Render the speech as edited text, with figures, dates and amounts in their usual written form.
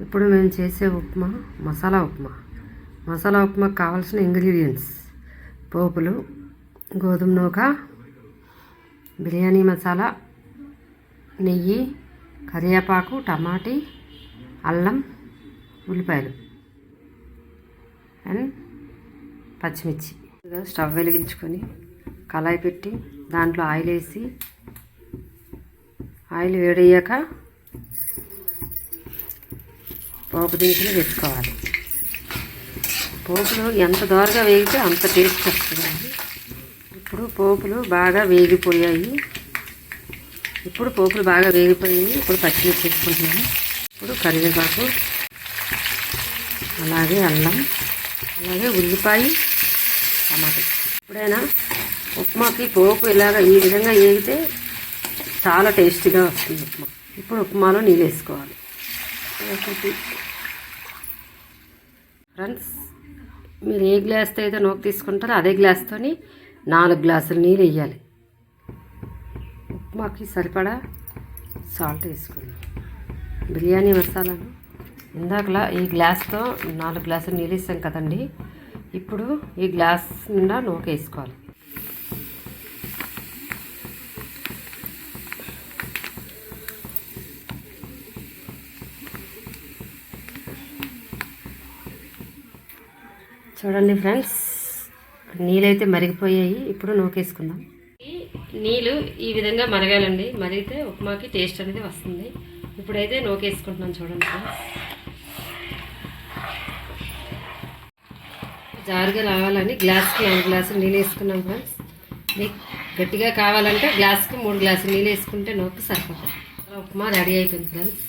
ఇప్పుడు మేము చేసే ఉప్మా మసాలా ఉప్మా. మసాలా ఉప్మాకు కావాల్సిన ఇంగ్రీడియంట్స్: పోపులు, గోధుమ నూక, బిర్యానీ మసాలా, నెయ్యి, కరివేపాకు, టమాటీ, అల్లం, ఉల్లిపాయలు అండ్ పచ్చిమిర్చి. స్టవ్ వెలిగించుకొని కళాయి పెట్టి దాంట్లో ఆయిల్ వేసి, ఆయిల్ వేడయ్యాక పోపు దినుసులు వేసుకోవాలి. పోపులు ఎంత దోరగా వేగితే అంత టేస్ట్ వస్తుందండి. ఇప్పుడు పోపులు బాగా వేగిపోయాయి. ఇప్పుడు పచ్చిమిర్చి వేసుకుంటున్నాను. ఇప్పుడు కరివేపాకు, అలాగే అల్లం, అలాగే ఉల్లిపాయ, టమాటా. ఎప్పుడైనా ఉప్మాకి పోపు ఈ విధంగా వేగితే చాలా టేస్టీగా వస్తుంది ఉప్మా. ఇప్పుడు ఉప్మాలో నీళ్ళు వేసుకోవాలి. ఫ్రెండ్స్, మీరు ఏ గ్లాస్తో అయితే నూక తీసుకుంటారో అదే గ్లాస్తో 4 గ్లాసులు నీళ్ళు వేయాలి. ఉప్మాకి సరిపడా సాల్ట్ వేసుకోండి. బిర్యానీ మసాలాను ఇందాకలా ఈ గ్లాస్తో 4 గ్లాసులు నీళ్ళు వేసాం కదండి. ఇప్పుడు ఈ గ్లాస్ నిండా నూక వేసుకోవాలి. చూడండి ఫ్రెండ్స్, నీళ్ళైతే మరిగిపోయాయి. ఇప్పుడు నూకేసుకుందాం. నీళ్ళు ఈ విధంగా మరగాలండి. మరిగితే ఉప్మాకి టేస్ట్ అనేది వస్తుంది. ఇప్పుడైతే నూకేసుకుంటున్నాను. చూడండి ఫ్రెండ్స్, జారుగా రావాలని గ్లాస్కి 4 గ్లాసులు నీళ్ళు వేసుకున్నాం ఫ్రెండ్స్. మీకు గట్టిగా కావాలంటే గ్లాస్కి 3 గ్లాసులు నీళ్ళు వేసుకుంటే నూక సరిపోతుంది. ఉప్మా రెడీ అయిపోయింది ఫ్రెండ్స్.